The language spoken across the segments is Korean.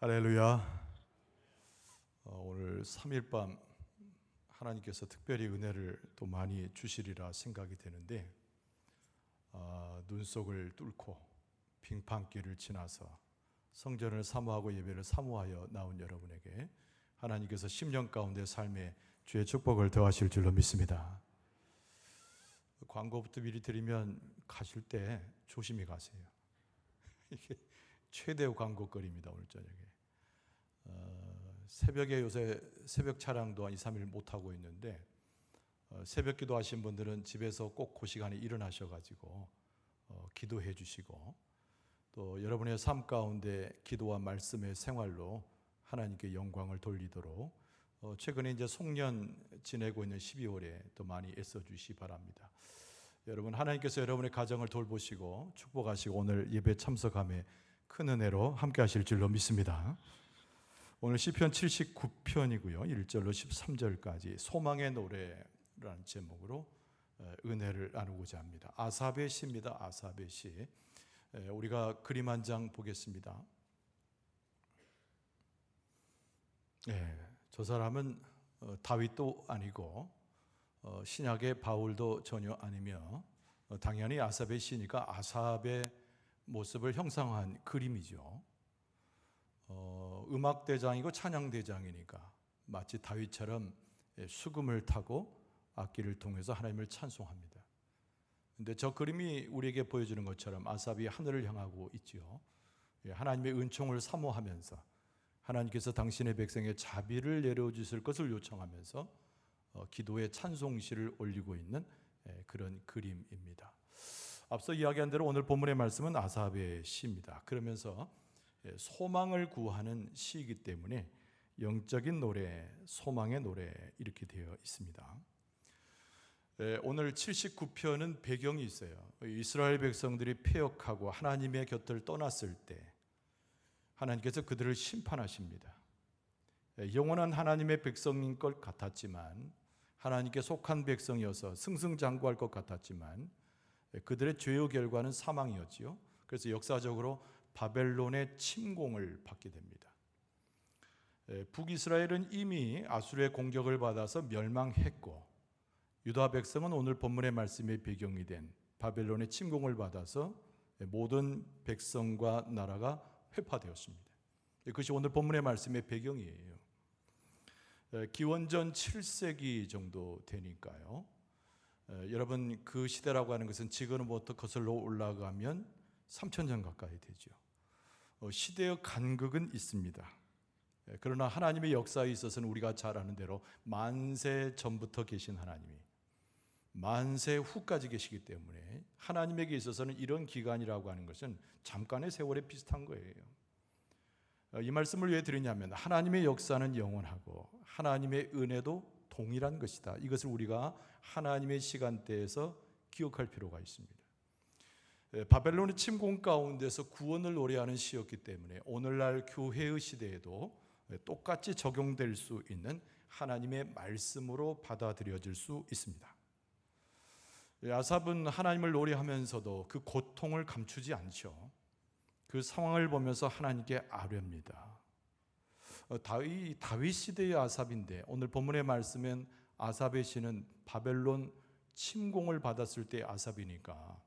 할렐루야. 오늘 3일 밤 하나님께서 특별히 은혜를 또 많이 주시리라 생각이 되는데, 눈 속을 뚫고 빙판길을 지나서 성전을 사모하고 예배를 사모하여 나온 여러분에게 하나님께서 10년 가운데 삶에 주의 축복을 더하실 줄로 믿습니다. 광고부터 미리 드리면 가실 때 조심히 가세요. 이게 최대 광고거리입니다. 오늘 저녁에 새벽에 요새 새벽 차량도 한 2, 3일 못하고 있는데, 새벽 기도 하신 분들은 집에서 꼭 그 시간에 일어나셔가지고 기도해 주시고, 또 여러분의 삶 가운데 기도와 말씀의 생활로 하나님께 영광을 돌리도록 최근에 이제 송년 지내고 있는 12월에 또 많이 애써 주시기 바랍니다. 여러분, 하나님께서 여러분의 가정을 돌보시고 축복하시고 오늘 예배 참석함에 큰 은혜로 함께 하실 줄로 믿습니다. 오늘 시편 79편이고요 1절로 13절까지 소망의 노래라는 제목으로 은혜를 나누고자 합니다. 아삽의 시입니다. 아삽의 시. 우리가 그림 한 장 보겠습니다. 저 사람은 다윗도 아니고 신약의 바울도 전혀 아니며 당연히 아삽의 시니까 아삽의 모습을 형상화한 그림이죠. 음악대장이고 찬양대장이니까 마치 다윗처럼 수금을 타고 악기를 통해서 하나님을 찬송합니다. 그런데 저 그림이 우리에게 보여주는 것처럼 아삽이 하늘을 향하고 있지요. 하나님의 은총을 사모하면서 하나님께서 당신의 백성의 자비를 내려주실 것을 요청하면서 기도의 찬송시를 올리고 있는 그런 그림입니다. 앞서 이야기한 대로 오늘 본문의 말씀은 아삽의 시입니다. 그러면서 소망을 구하는 시이기 때문에 영적인 노래, 소망의 노래 이렇게 되어 있습니다. 오늘 79편은 배경이 있어요. 이스라엘 백성들이 패역하고 하나님의 곁을 떠났을 때 하나님께서 그들을 심판하십니다. 영원한 하나님의 백성인 것 같았지만, 하나님께 속한 백성이어서 승승장구할 것 같았지만 그들의 죄의 결과는 사망이었지요. 그래서 역사적으로 바벨론의 침공을 받게 됩니다. 북이스라엘은 이미 아수르의 공격을 받아서 멸망했고, 유다 백성은 오늘 본문의 말씀의 배경이 된 바벨론의 침공을 받아서 모든 백성과 나라가 회파되었습니다. 그것이 오늘 본문의 말씀의 배경이에요. 기원전 7세기 정도 되니까요. 여러분, 그 시대라고 하는 것은 지금부터 거슬러 올라가면 3000년 가까이 되죠. 시대의 간극은 있습니다. 그러나 하나님의 역사에 있어서는 우리가 잘 아는 대로 만세 전부터 계신 하나님이 만세 후까지 계시기 때문에 하나님에게 있어서는 이런 기간이라고 하는 것은 잠깐의 세월에 비슷한 거예요. 이 말씀을 왜 드리냐면, 하나님의 역사는 영원하고 하나님의 은혜도 동일한 것이다. 이것을 우리가 하나님의 시간대에서 기억할 필요가 있습니다. 바벨론의 침공 가운데서 구원을 노래하는 시였기 때문에 오늘날 교회의 시대에도 똑같이 적용될 수 있는 하나님의 말씀으로 받아들여질 수 있습니다. 아삽은 하나님을 노래하면서도 그 고통을 감추지 않죠. 그 상황을 보면서 하나님께 아뢰입니다. 다윗 시대의 아삽인데 오늘 본문의 말씀은 아삽의 시는 바벨론 침공을 받았을 때 아삽이니까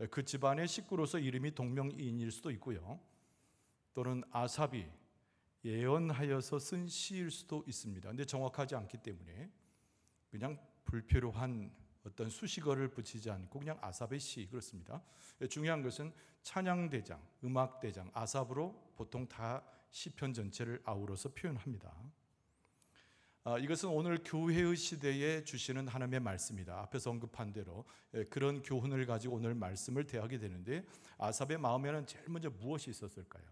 그 집안의 식구로서 이름이 동명이인일 수도 있고요, 또는 아삽이 예언하여서 쓴 시일 수도 있습니다. 그런데 정확하지 않기 때문에 그냥 불필요한 어떤 수식어를 붙이지 않고 그냥 아삽의 시, 그렇습니다. 중요한 것은 찬양대장, 음악대장 아삽으로 보통 다 시편 전체를 아우러서 표현합니다. 이것은 오늘 교회의 시대에 주시는 하나님의 말씀이다. 앞에서 언급한 대로 그런 교훈을 가지고 오늘 말씀을 대하게 되는데, 아삽의 마음에는 제일 먼저 무엇이 있었을까요?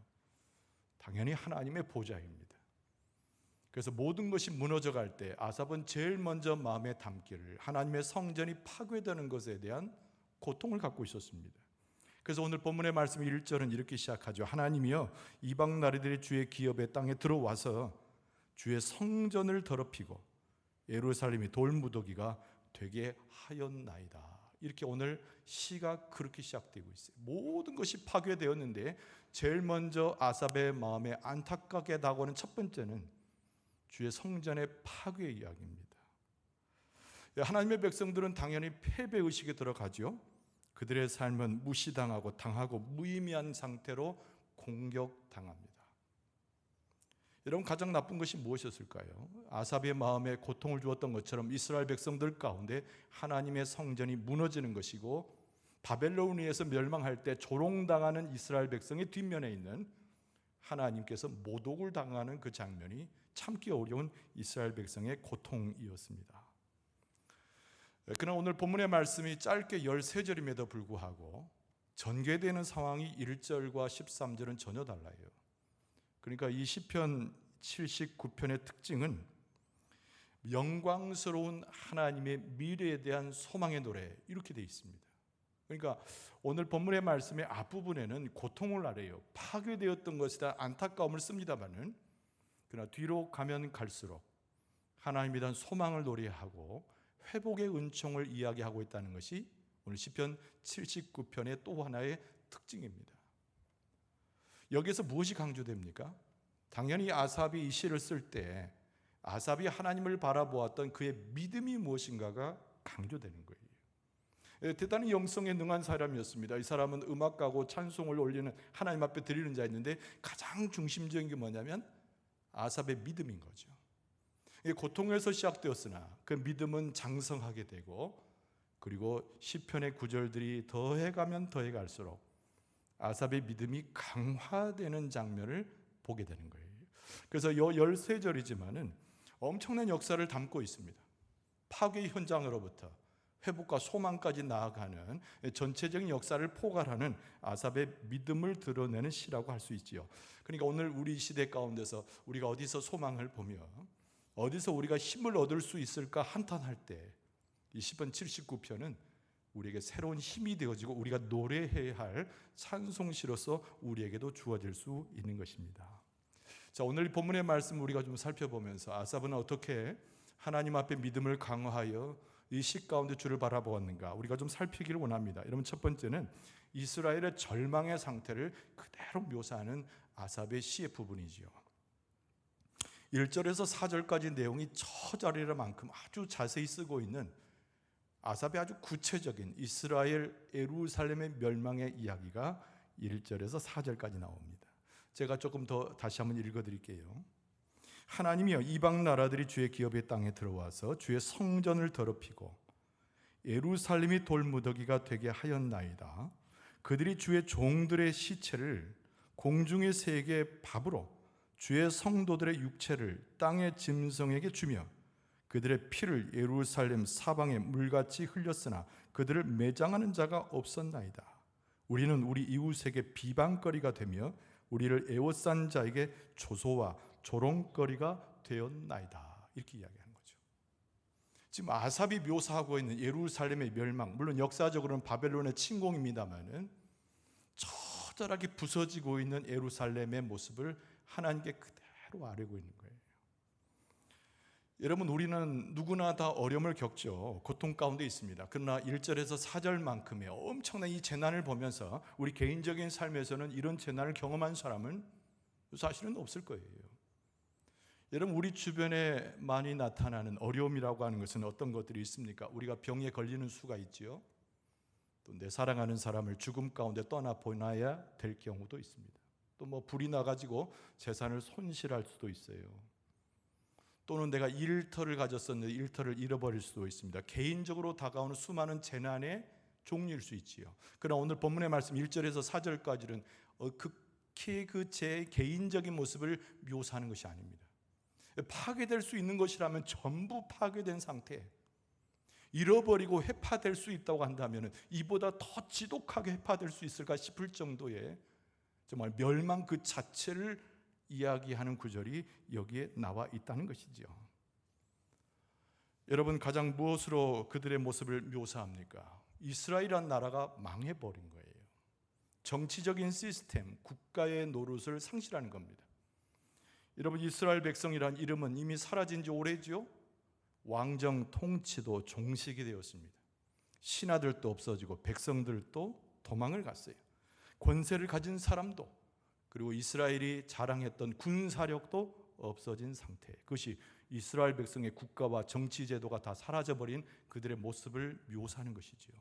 당연히 하나님의 보좌입니다. 그래서 모든 것이 무너져갈 때 아삽은 제일 먼저 마음에 담기를 하나님의 성전이 파괴되는 것에 대한 고통을 갖고 있었습니다. 그래서 오늘 본문의 말씀 1절은 이렇게 시작하죠. 하나님이여, 이방 나라들이 주의 기업의 땅에 들어와서 주의 성전을 더럽히고 예루살렘이 돌무더기가 되게 하였나이다. 이렇게 오늘 시가 그렇게 시작되고 있어요. 모든 것이 파괴되었는데 제일 먼저 아삽의 마음에 안타깝게 다가오는 첫 번째는 주의 성전의 파괴 이야기입니다. 하나님의 백성들은 당연히 패배의식에 들어가죠. 그들의 삶은 무시당하고 당하고 무의미한 상태로 공격당합니다. 여러분, 가장 나쁜 것이 무엇이었을까요? 아삽의 마음에 고통을 주었던 것처럼 이스라엘 백성들 가운데 하나님의 성전이 무너지는 것이고, 바벨론에서 멸망할 때 조롱당하는 이스라엘 백성의 뒷면에 있는 하나님께서 모독을 당하는 그 장면이 참기 어려운 이스라엘 백성의 고통이었습니다. 그러나 오늘 본문의 말씀이 짧게 13절임에도 불구하고 전개되는 상황이 1절과 13절은 전혀 달라요. 그러니까 이 시편 79편의 특징은 영광스러운 하나님의 미래에 대한 소망의 노래, 이렇게 되어 있습니다. 그러니까 오늘 본문의 말씀의 앞부분에는 고통을 아래요, 파괴되었던 것에 대한 안타까움을 씁니다마는, 그러나 뒤로 가면 갈수록 하나님에 대한 소망을 노래하고 회복의 은총을 이야기하고 있다는 것이 오늘 시편 79편의 또 하나의 특징입니다. 여기에서 무엇이 강조됩니까? 당연히 아삽이 이 시를 쓸 때 아삽이 하나님을 바라보았던 그의 믿음이 무엇인가가 강조되는 거예요. 대단히 영성에 능한 사람이었습니다. 이 사람은 음악가고 찬송을 올리는, 하나님 앞에 드리는 자였는데 가장 중심적인 게 뭐냐면 아삽의 믿음인 거죠. 고통에서 시작되었으나 그 믿음은 장성하게 되고, 그리고 시편의 구절들이 더해가면 더해갈수록 아삽의 믿음이 강화되는 장면을 보게 되는 거예요. 그래서 13절이지만은 엄청난 역사를 담고 있습니다. 파괴 현장으로부터 회복과 소망까지 나아가는 전체적인 역사를 포괄하는 아삽의 믿음을 드러내는 시라고 할 수 있지요. 그러니까 오늘 우리 시대 가운데서 우리가 어디서 소망을 보며 어디서 우리가 힘을 얻을 수 있을까 한탄할 때 이 시편 79편은 우리에게 새로운 힘이 되어지고 우리가 노래해야 할 찬송시로서 우리에게도 주어질 수 있는 것입니다. 자, 오늘 본문의 말씀 우리가 좀 살펴보면서 아삽은 어떻게 하나님 앞에 믿음을 강화하여 이 시 가운데 주를 바라보았는가 우리가 좀 살피기를 원합니다. 여러분, 첫 번째는 이스라엘의 절망의 상태를 그대로 묘사하는 아삽의 시의 부분이지요. 1절에서 4절까지 내용이 처절할 만큼 아주 자세히 쓰고 있는 아삽의 아주 구체적인 이스라엘 예루살렘의 멸망의 이야기가 1절에서 4절까지 나옵니다. 제가 조금 더 다시 한번 읽어드릴게요. 하나님이여, 이방 나라들이 주의 기업의 땅에 들어와서 주의 성전을 더럽히고 예루살렘이 돌무더기가 되게 하였나이다. 그들이 주의 종들의 시체를 공중의 새에게 밥으로 주의 성도들의 육체를 땅의 짐승에게 주며 그들의 피를 예루살렘 사방에 물같이 흘렸으나 그들을 매장하는 자가 없었나이다. 우리는 우리 이웃에게 비방거리가 되며 우리를 애워싼 자에게 조소와 조롱거리가 되었나이다. 이렇게 이야기하는 거죠. 지금 아삽이 묘사하고 있는 예루살렘의 멸망, 물론 역사적으로는 바벨론의 침공입니다만은 처절하게 부서지고 있는 예루살렘의 모습을 하나님께 그대로 아뢰고 있는 거예요. 여러분, 우리는 누구나 다 어려움을 겪죠. 고통 가운데 있습니다. 그러나 1절에서 4절만큼의 엄청난 이 재난을 보면서 우리 개인적인 삶에서는 이런 재난을 경험한 사람은 사실은 없을 거예요. 여러분, 우리 주변에 많이 나타나는 어려움이라고 하는 것은 어떤 것들이 있습니까? 우리가 병에 걸리는 수가 있지요. 또 내 사랑하는 사람을 죽음 가운데 떠나 보내야 될 경우도 있습니다. 또 뭐 불이 나가지고 재산을 손실할 수도 있어요. 또는 내가 일터를 가졌었는데 일터를 잃어버릴 수도 있습니다. 개인적으로 다가오는 수많은 재난의 종류일 수 있지요. 그러나 오늘 본문의 말씀 1절에서 4절까지는 극히 그 제 개인적인 모습을 묘사하는 것이 아닙니다. 파괴될 수 있는 것이라면 전부 파괴된 상태, 잃어버리고 회파될 수 있다고 한다면 이보다 더 지독하게 회파될 수 있을까 싶을 정도의 정말 멸망 그 자체를 이야기하는 구절이 여기에 나와 있다는 것이죠. 여러분, 가장 무엇으로 그들의 모습을 묘사합니까? 이스라엘이라는 나라가 망해버린 거예요. 정치적인 시스템, 국가의 노릇을 상실하는 겁니다. 여러분, 이스라엘 백성이란 이름은 이미 사라진 지 오래죠. 왕정 통치도 종식이 되었습니다. 신하들도 없어지고 백성들도 도망을 갔어요. 권세를 가진 사람도 그리고 이스라엘이 자랑했던 군사력도 없어진 상태. 그것이 이스라엘 백성의 국가와 정치 제도가 다 사라져버린 그들의 모습을 묘사하는 것이지요.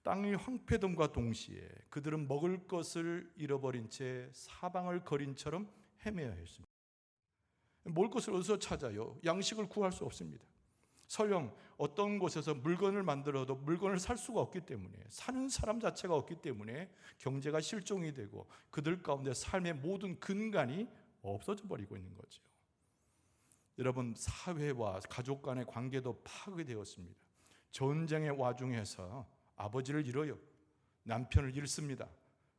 땅이 황폐됨과 동시에 그들은 먹을 것을 잃어버린 채 사방을 거린처럼 헤매야 했습니다. 먹을 것을 어디서 찾아요? 양식을 구할 수 없습니다. 설령 어떤 곳에서 물건을 만들어도 물건을 살 수가 없기 때문에, 사는 사람 자체가 없기 때문에 경제가 실종이 되고 그들 가운데 삶의 모든 근간이 없어져 버리고 있는 거죠. 여러분, 사회와 가족 간의 관계도 파괴되었습니다. 전쟁의 와중에서 아버지를 잃어요. 남편을 잃습니다.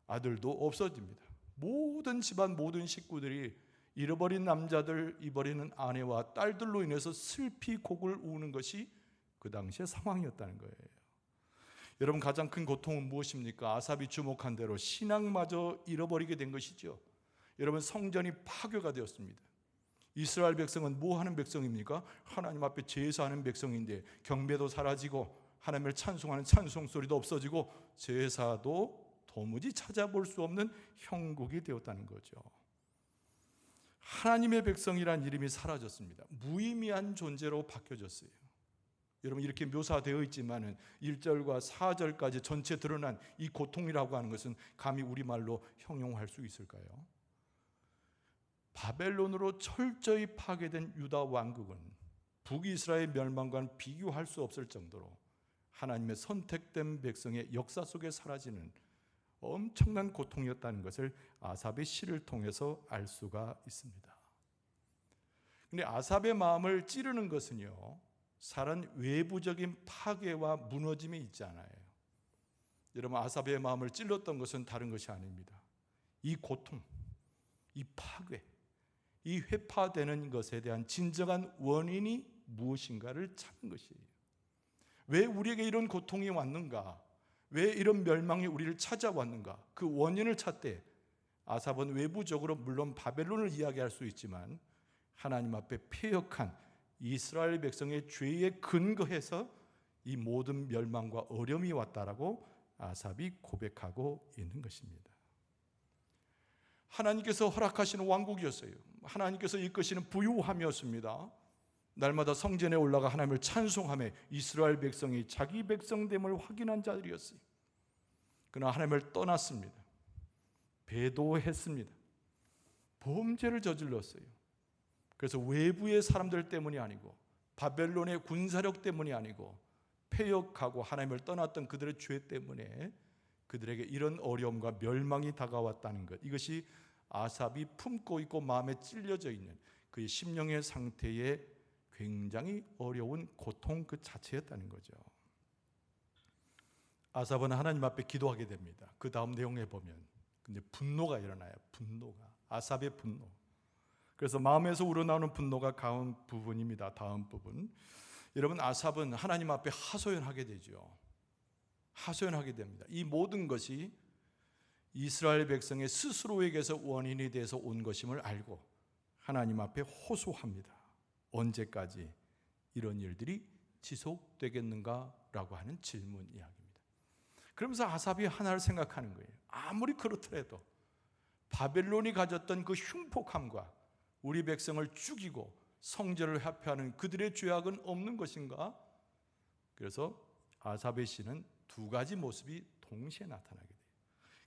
아들도 없어집니다. 모든 집안 모든 식구들이 잃어버린 남자들, 잃어버리는 아내와 딸들로 인해서 슬피 곡을 우는 것이 그 당시의 상황이었다는 거예요. 여러분, 가장 큰 고통은 무엇입니까? 아삽이 주목한 대로 신앙마저 잃어버리게 된 것이죠. 여러분, 성전이 파괴가 되었습니다. 이스라엘 백성은 뭐 하는 백성입니까? 하나님 앞에 제사하는 백성인데 경배도 사라지고 하나님을 찬송하는 찬송 소리도 없어지고 제사도 도무지 찾아볼 수 없는 형국이 되었다는 거죠. 하나님의 백성이란 이름이 사라졌습니다. 무의미한 존재로 바뀌어졌어요. 여러분, 이렇게 묘사되어 있지만 1절과 4절까지 전체 드러난 이 고통이라고 하는 것은 감히 우리말로 형용할 수 있을까요? 바벨론으로 철저히 파괴된 유다 왕국은 북이스라엘 멸망과는 비교할 수 없을 정도로 하나님의 선택된 백성의 역사 속에 사라지는 엄청난 고통이었다는 것을 아삽의 시를 통해서 알 수가 있습니다. 그런데 아삽의 마음을 찌르는 것은요, 사람 외부적인 파괴와 무너짐이 있지 않아요. 여러분, 아삽의 마음을 찔렀던 것은 다른 것이 아닙니다. 이 고통, 이 파괴, 이 회파되는 것에 대한 진정한 원인이 무엇인가를 찾는 것이에요. 왜 우리에게 이런 고통이 왔는가? 왜 이런 멸망이 우리를 찾아왔는가? 그 원인을 찾되 아삽은 외부적으로 물론 바벨론을 이야기할 수 있지만 하나님 앞에 패역한 이스라엘 백성의 죄에 근거해서 이 모든 멸망과 어려움이 왔다라고 아삽이 고백하고 있는 것입니다. 하나님께서 허락하시는 왕국이었어요. 하나님께서 이끄시는 부유함이었습니다. 날마다 성전에 올라가 하나님을 찬송하며 이스라엘 백성이 자기 백성됨을 확인한 자들이었어요. 그러나 하나님을 떠났습니다. 배도했습니다. 범죄를 저질렀어요. 그래서 외부의 사람들 때문이 아니고 바벨론의 군사력 때문이 아니고 패역하고 하나님을 떠났던 그들의 죄 때문에 그들에게 이런 어려움과 멸망이 다가왔다는 것, 이것이 아삽이 품고 있고 마음에 찔려져 있는 그의 심령의 상태에 굉장히 어려운 고통 그 자체였다는 거죠. 아삽은 하나님 앞에 기도하게 됩니다. 그 다음 내용에 보면 근데 분노가 일어나요. 분노가, 아삽의 분노. 그래서 마음에서 우러나오는 분노가 가운 부분입니다. 다음 부분. 여러분, 아삽은 하나님 앞에 하소연하게 되죠. 하소연하게 됩니다. 이 모든 것이 이스라엘 백성의 스스로에게서 원인이 돼서 온 것임을 알고 하나님 앞에 호소합니다. 언제까지 이런 일들이 지속되겠는가라고 하는 질문 이야기입니다. 그러면서 아삽이 하나를 생각하는 거예요. 아무리 그렇더라도 바벨론이 가졌던 그 흉폭함과 우리 백성을 죽이고 성전을 회파하는 그들의 죄악은 없는 것인가? 그래서 아삽의 시는 두 가지 모습이 동시에 나타나게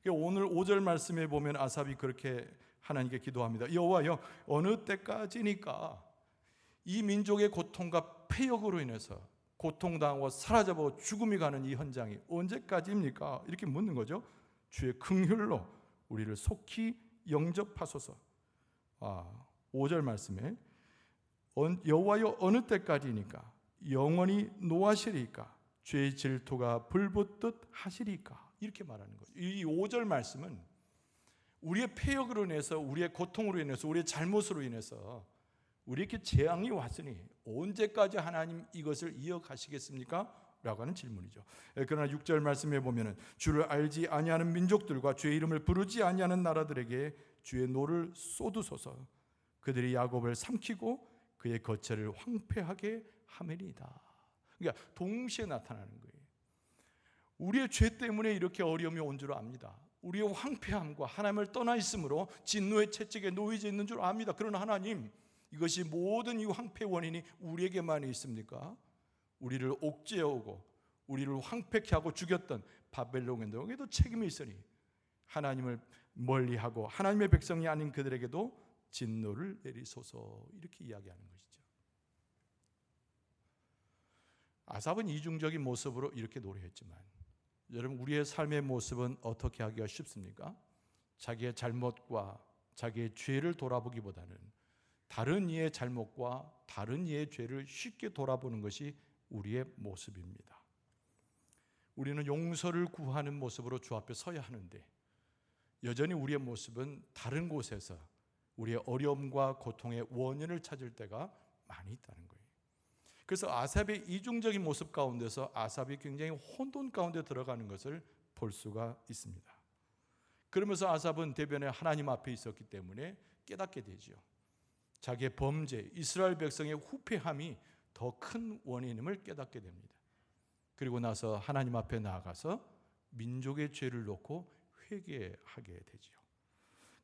돼요. 오늘 5절 말씀에 보면 아삽이 그렇게 하나님께 기도합니다. 여호와여, 어느 때까지니까 이 민족의 고통과 패역으로 인해서 고통당하고 사라져버리고 죽음이 가는 이 현장이 언제까지입니까? 이렇게 묻는 거죠. 주의 긍휼로 우리를 속히 영접하소서. 5절 말씀에 여호와여, 어느 때까지니까 영원히 노하시리까? 죄의 질투가 불붙듯 하시리까? 이렇게 말하는 거죠. 이 5절 말씀은 우리의 패역으로 인해서, 우리의 고통으로 인해서, 우리의 잘못으로 인해서 우리에게 재앙이 왔으니 언제까지 하나님 이것을 이어가시겠습니까? 라고 하는 질문이죠. 그러나 6절 말씀에 보면 주를 알지 아니하는 민족들과 주의 이름을 부르지 아니하는 나라들에게 주의 노를 쏟으소서. 그들이 야곱을 삼키고 그의 거처를 황폐하게 하매리이다. 그러니까 동시에 나타나는 거예요. 우리의 죄 때문에 이렇게 어려움이 온 줄 압니다. 우리의 황폐함과 하나님을 떠나 있으므로 진노의 채찍에 놓이져 있는 줄 압니다. 그러나 하나님, 이것이 모든 이 황폐 원인이 우리에게만 있습니까? 우리를 옥죄어오고 우리를 황폐케 하고 죽였던 바벨론에도 책임이 있으니 하나님을 멀리하고 하나님의 백성이 아닌 그들에게도 진노를 내리소서, 이렇게 이야기하는 것이죠. 아삽은 이중적인 모습으로 이렇게 노래했지만, 여러분, 우리의 삶의 모습은 어떻게 하기가 쉽습니까? 자기의 잘못과 자기의 죄를 돌아보기보다는 다른 이의 잘못과 다른 이의 죄를 쉽게 돌아보는 것이 우리의 모습입니다. 우리는 용서를 구하는 모습으로 주 앞에 서야 하는데 여전히 우리의 모습은 다른 곳에서 우리의 어려움과 고통의 원인을 찾을 때가 많이 있다는 거예요. 그래서 아삽의 이중적인 모습 가운데서 아삽이 굉장히 혼돈 가운데 들어가는 것을 볼 수가 있습니다. 그러면서 아삽은 대변에 하나님 앞에 있었기 때문에 깨닫게 되죠. 자기의 범죄, 이스라엘 백성의 후패함이 더 큰 원인임을 깨닫게 됩니다. 그리고 나서 하나님 앞에 나아가서 민족의 죄를 놓고 회개하게 되지요.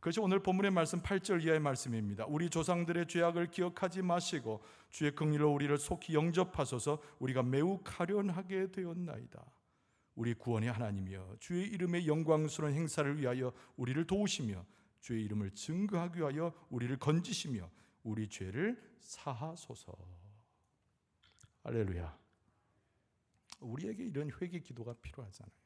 그것이 오늘 본문의 말씀 8절 이하의 말씀입니다. 우리 조상들의 죄악을 기억하지 마시고 주의 긍휼로 우리를 속히 영접하소서. 우리가 매우 가련하게 되었나이다. 우리 구원의 하나님이여, 주의 이름의 영광스러운 행사를 위하여 우리를 도우시며 주의 이름을 증거하기 위하여 우리를 건지시며 우리 죄를 사하소서. 할렐루야. 우리에게 이런 회개 기도가 필요하잖아요.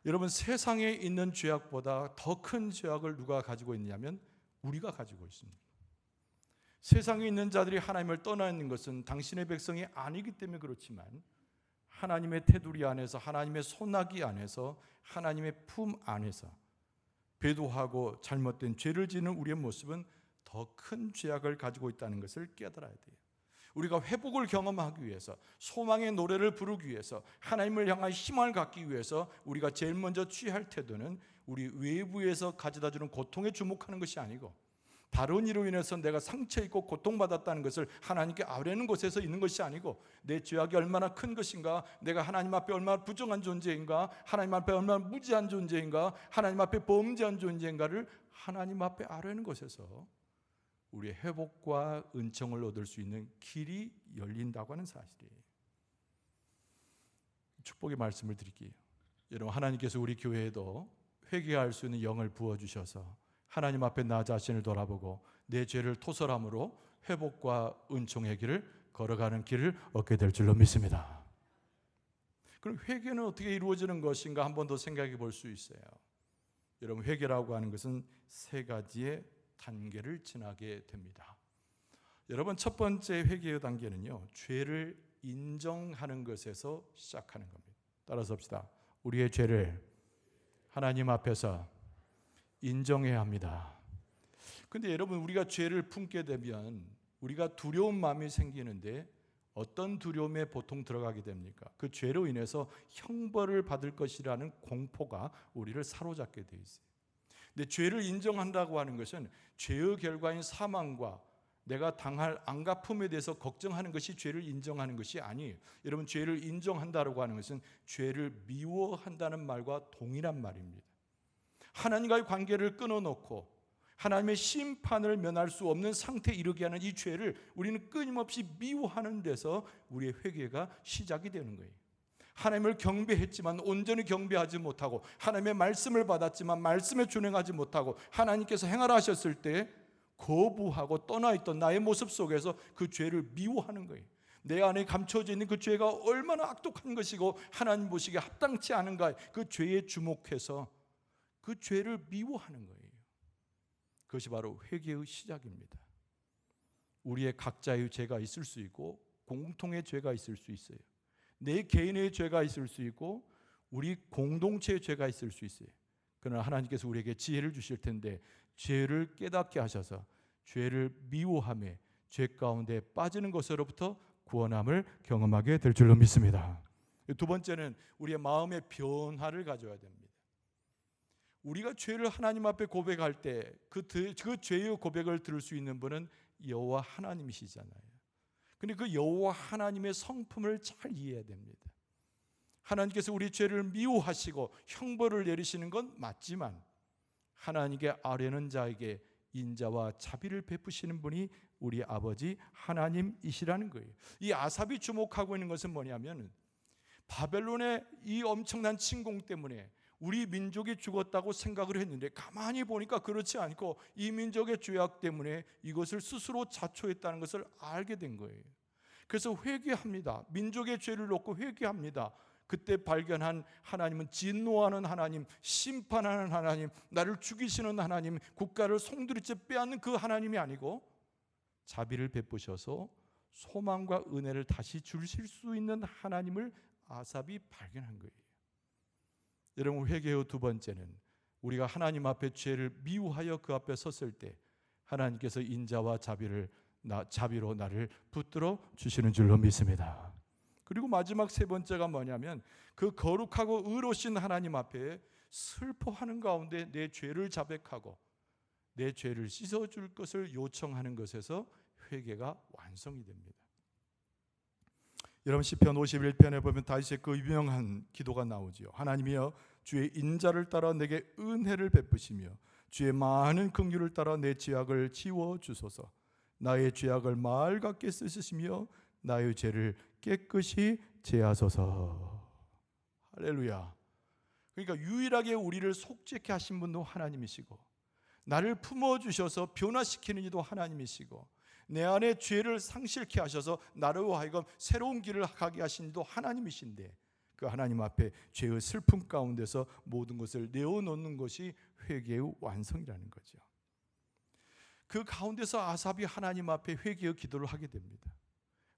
여러분, 세상에 있는 죄악보다 더 큰 죄악을 누가 가지고 있냐면 우리가 가지고 있습니다. 세상에 있는 자들이 하나님을 떠나 있는 것은 당신의 백성이 아니기 때문에 그렇지만 하나님의 테두리 안에서, 하나님의 손아귀 안에서, 하나님의 품 안에서 배도하고 잘못된 죄를 지는 우리의 모습은 더 큰 죄악을 가지고 있다는 것을 깨달아야 돼요. 우리가 회복을 경험하기 위해서, 소망의 노래를 부르기 위해서, 하나님을 향한 희망을 갖기 위해서 우리가 제일 먼저 취할 태도는 우리 외부에서 가져다주는 고통에 주목하는 것이 아니고 다른 이로 인해서 내가 상처 입고 고통받았다는 것을 하나님께 아뢰는 곳에서 있는 것이 아니고 내 죄악이 얼마나 큰 것인가, 내가 하나님 앞에 얼마나 부정한 존재인가, 하나님 앞에 얼마나 무지한 존재인가, 하나님 앞에 범죄한 존재인가를 하나님 앞에 아뢰는 곳에서 우리의 회복과 은총을 얻을 수 있는 길이 열린다고 하는 사실이에요. 축복의 말씀을 드릴게요. 여러분, 하나님께서 우리 교회에도 회개할 수 있는 영을 부어주셔서 하나님 앞에 나 자신을 돌아보고 내 죄를 토설함으로 회복과 은총의 길을 걸어가는 길을 얻게 될 줄로 믿습니다. 그럼 회개는 어떻게 이루어지는 것인가 한 번 더 생각해 볼 수 있어요. 여러분, 회개라고 하는 것은 세 가지의 단계를 지나게 됩니다. 여러분, 첫 번째 회개의 단계는요, 죄를 인정하는 것에서 시작하는 겁니다. 따라서 합시다. 우리의 죄를 하나님 앞에서 인정해야 합니다. 근데 여러분, 우리가 죄를 품게 되면 우리가 두려운 마음이 생기는데 어떤 두려움에 보통 들어가게 됩니까? 그 죄로 인해서 형벌을 받을 것이라는 공포가 우리를 사로잡게 돼 있어요. 근데 죄를 인정한다고 하는 것은 죄의 결과인 사망과 내가 당할 안갚음에 대해서 걱정하는 것이 죄를 인정하는 것이 아니에요. 여러분, 죄를 인정한다고 하는 것은 죄를 미워한다는 말과 동일한 말입니다. 하나님과의 관계를 끊어놓고 하나님의 심판을 면할 수 없는 상태에 이르게 하는 이 죄를 우리는 끊임없이 미워하는 데서 우리의 회개가 시작이 되는 거예요. 하나님을 경배했지만 온전히 경배하지 못하고, 하나님의 말씀을 받았지만 말씀에 준행하지 못하고, 하나님께서 행하라 하셨을 때 거부하고 떠나있던 나의 모습 속에서 그 죄를 미워하는 거예요. 내 안에 감춰져 있는 그 죄가 얼마나 악독한 것이고 하나님 보시기에 합당치 않은가, 그 죄에 주목해서 그 죄를 미워하는 거예요. 그것이 바로 회개의 시작입니다. 우리의 각자의 죄가 있을 수 있고 공통의 죄가 있을 수 있어요. 내 개인의 죄가 있을 수 있고 우리 공동체의 죄가 있을 수 있어요. 그러나 하나님께서 우리에게 지혜를 주실 텐데 죄를 깨닫게 하셔서 죄를 미워하며 죄 가운데 빠지는 것으로부터 구원함을 경험하게 될 줄로 믿습니다. 두 번째는 우리의 마음의 변화를 가져야 됩니다. 우리가 죄를 하나님 앞에 고백할 때 그 죄의 고백을 들을 수 있는 분은 여호와 하나님이시잖아요. 근데 그 여호와 하나님의 성품을 잘 이해해야 됩니다. 하나님께서 우리 죄를 미워하시고 형벌을 내리시는 건 맞지만 하나님께 아뢰는 자에게 인자와 자비를 베푸시는 분이 우리 아버지 하나님이시라는 거예요. 이 아삽이 주목하고 있는 것은 뭐냐면 바벨론의 이 엄청난 침공 때문에 우리 민족이 죽었다고 생각을 했는데 가만히 보니까 그렇지 않고 이 민족의 죄악 때문에 이것을 스스로 자초했다는 것을 알게 된 거예요. 그래서 회개합니다. 민족의 죄를 놓고 회개합니다. 그때 발견한 하나님은 진노하는 하나님, 심판하는 하나님, 나를 죽이시는 하나님, 국가를 송두리째 빼앗는 그 하나님이 아니고 자비를 베푸셔서 소망과 은혜를 다시 주실 수 있는 하나님을 아삽이 발견한 거예요. 여러분, 회개의 두 번째는 우리가 하나님 앞에 죄를 미워하여 그 앞에 섰을 때 하나님께서 인자와 자비로 나를 붙들어 주시는 줄로 믿습니다. 그리고 마지막 세 번째가 뭐냐면 그 거룩하고 의로우신 하나님 앞에 슬퍼하는 가운데 내 죄를 자백하고 내 죄를 씻어줄 것을 요청하는 것에서 회개가 완성이 됩니다. 여러분, 시편 51편에 보면 다윗의 그 유명한 기도가 나오지요. 하나님이여, 주의 인자를 따라 내게 은혜를 베푸시며 주의 많은 긍휼을 따라 내 죄악을 지워 주소서. 나의 죄악을 맑게 씻으시며 나의 죄를 깨끗이 제하소서. 할렐루야. 그러니까 유일하게 우리를 속죄케 하신 분도 하나님이시고 나를 품어주셔서 변화시키는 이도 하나님이시고 내 안에 죄를 상실케 하셔서 나로 하여금 새로운 길을 가게 하신 이도 하나님이신데 그 하나님 앞에 죄의 슬픔 가운데서 모든 것을 내어놓는 것이 회개의 완성이라는 거죠. 그 가운데서 아삽이 하나님 앞에 회개의 기도를 하게 됩니다.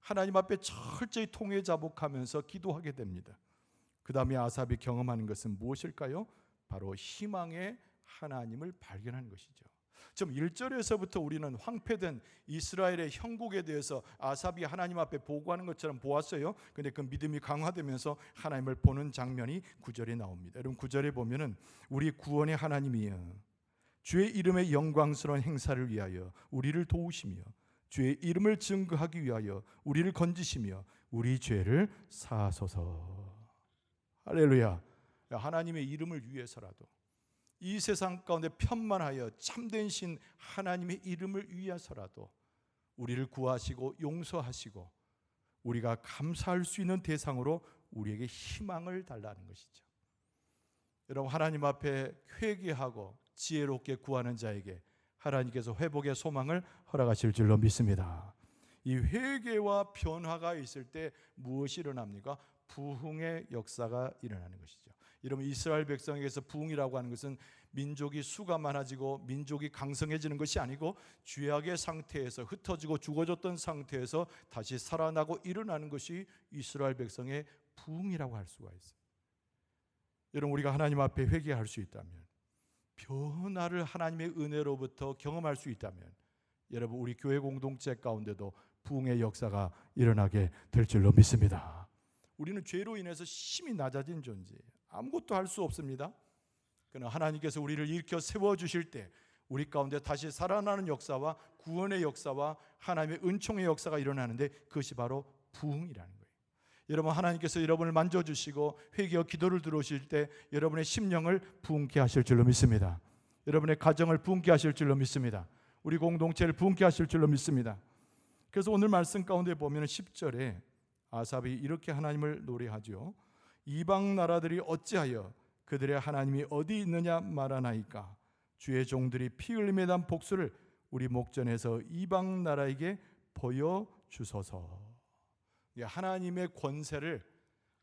하나님 앞에 철저히 통회자복하면서 기도하게 됩니다. 그 다음에 아삽이 경험하는 것은 무엇일까요? 바로 희망의 하나님을 발견하는 것이죠. 지금 1절에서부터 우리는 황폐된 이스라엘의 형국에 대해서 아삽이 하나님 앞에 보고하는 것처럼 보았어요. 그런데 그 믿음이 강화되면서 하나님을 보는 장면이 9절에 나옵니다. 여러분, 9절에 보면은 우리 구원의 하나님이여 주의 이름의 영광스러운 행사를 위하여 우리를 도우시며 주의 이름을 증거하기 위하여 우리를 건지시며 우리 죄를 사하소서. 할렐루야. 하나님의 이름을 위해서라도 이 세상 가운데 편만하여 참된 신 하나님의 이름을 위해서라도 우리를 구하시고 용서하시고 우리가 감사할 수 있는 대상으로 우리에게 희망을 달라는 것이죠. 여러분, 하나님 앞에 회개하고 지혜롭게 구하는 자에게 하나님께서 회복의 소망을 허락하실 줄로 믿습니다. 이 회개와 변화가 있을 때 무엇이 일어납니까? 부흥의 역사가 일어나는 것이죠. 여러분, 이스라엘 백성에게서 부흥이라고 하는 것은 민족이 수가 많아지고 민족이 강성해지는 것이 아니고 죄악의 상태에서 흩어지고 죽어졌던 상태에서 다시 살아나고 일어나는 것이 이스라엘 백성의 부흥이라고 할 수가 있어요. 여러분, 우리가 하나님 앞에 회개할 수 있다면, 변화를 하나님의 은혜로부터 경험할 수 있다면, 여러분, 우리 교회 공동체 가운데도 부흥의 역사가 일어나게 될 줄로 믿습니다. 우리는 죄로 인해서 심히 낮아진 존재예요. 아무것도 할 수 없습니다. 그러나 하나님께서 우리를 일으켜 세워주실 때 우리 가운데 다시 살아나는 역사와 구원의 역사와 하나님의 은총의 역사가 일어나는데 그것이 바로 부흥이라는 거예요. 여러분, 하나님께서 여러분을 만져주시고 회개와 기도를 들어오실 때 여러분의 심령을 부흥케 하실 줄로 믿습니다. 여러분의 가정을 부흥케 하실 줄로 믿습니다. 우리 공동체를 부흥케 하실 줄로 믿습니다. 그래서 오늘 말씀 가운데 보면 10절에 아삽이 이렇게 하나님을 노래하죠. 이방 나라들이 어찌하여 그들의 하나님이 어디 있느냐 말하나이까. 주의 종들이 피 흘림에 대한 복수를 우리 목전에서 이방 나라에게 보여주소서. 하나님의 권세를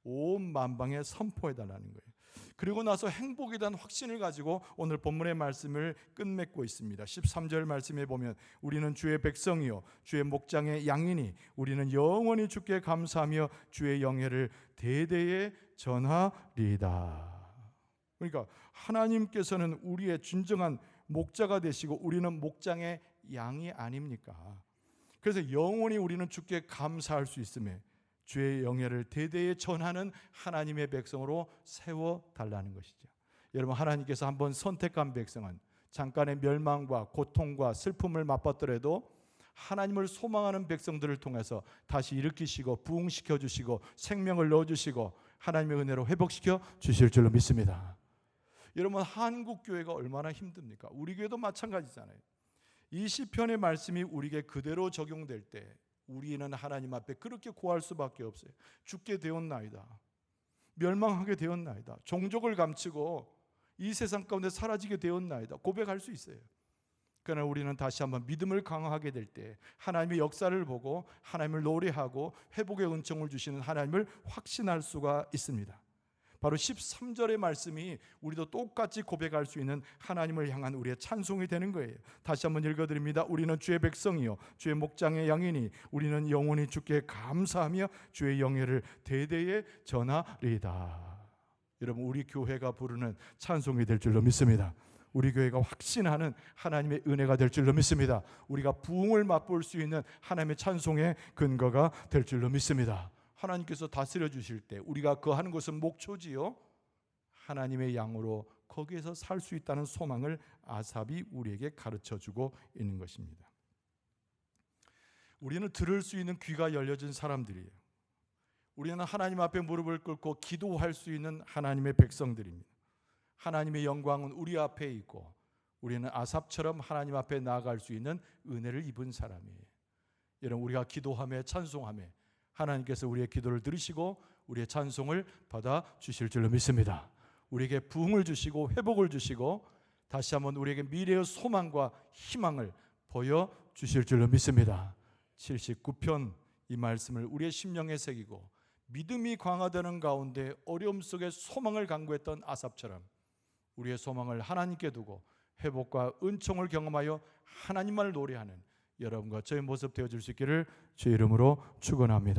온 만방에 선포해달라는 거예요. 그리고 나서 행복에 대한 확신을 가지고 오늘 본문의 말씀을 끝맺고 있습니다. 13절 말씀에 보면 우리는 주의 백성이요 주의 목장의 양이니 우리는 영원히 주께 감사하며 주의 영예를 대대에 전하리이다. 그러니까 하나님께서는 우리의 진정한 목자가 되시고 우리는 목장의 양이 아닙니까? 그래서 영원히 우리는 주께 감사할 수 있음에 주의 영예를 대대에 전하는 하나님의 백성으로 세워달라는 것이죠. 여러분, 하나님께서 한번 선택한 백성은 잠깐의 멸망과 고통과 슬픔을 맛봤더라도 하나님을 소망하는 백성들을 통해서 다시 일으키시고 부흥시켜 주시고 생명을 넣어주시고 하나님의 은혜로 회복시켜 주실 줄로 믿습니다. 여러분, 한국 교회가 얼마나 힘듭니까? 우리 교회도 마찬가지잖아요. 이 시편의 말씀이 우리에게 그대로 적용될 때 우리는 하나님 앞에 그렇게 고할 수밖에 없어요. 죽게 되었나이다, 멸망하게 되었나이다, 종족을 감추고 이 세상 가운데 사라지게 되었나이다 고백할 수 있어요. 그러나 우리는 다시 한번 믿음을 강화하게 될 때 하나님의 역사를 보고 하나님을 노래하고 회복의 은총을 주시는 하나님을 확신할 수가 있습니다. 바로 13절의 말씀이 우리도 똑같이 고백할 수 있는 하나님을 향한 우리의 찬송이 되는 거예요. 다시 한번 읽어드립니다. 우리는 주의 백성이요 주의 목장의 양이니 우리는 영원히 주께 감사하며 주의 영예를 대대에 전하리이다. 여러분, 우리 교회가 부르는 찬송이 될 줄로 믿습니다. 우리 교회가 확신하는 하나님의 은혜가 될 줄로 믿습니다. 우리가 부흥을 맛볼 수 있는 하나님의 찬송의 근거가 될 줄로 믿습니다. 하나님께서 다스려 주실 때 우리가 거하는 곳은 목초지요 하나님의 양으로 거기에서 살 수 있다는 소망을 아삽이 우리에게 가르쳐 주고 있는 것입니다. 우리는 들을 수 있는 귀가 열려진 사람들이에요. 우리는 하나님 앞에 무릎을 꿇고 기도할 수 있는 하나님의 백성들입니다. 하나님의 영광은 우리 앞에 있고 우리는 아삽처럼 하나님 앞에 나아갈 수 있는 은혜를 입은 사람이에요. 여러분, 우리가 기도하며 찬송하며 하나님께서 우리의 기도를 들으시고 우리의 찬송을 받아 주실 줄로 믿습니다. 우리에게 부흥을 주시고 회복을 주시고 다시 한번 우리에게 미래의 소망과 희망을 보여 주실 줄로 믿습니다. 79편 이 말씀을 우리의 심령에 새기고 믿음이 강화되는 가운데 어려움 속에 소망을 간구했던 아삽처럼 우리의 소망을 하나님께 두고 회복과 은총을 경험하여 하나님만을 노래하는 여러분과 저의 모습 되어줄 수 있기를 주의 이름으로 축원합니다.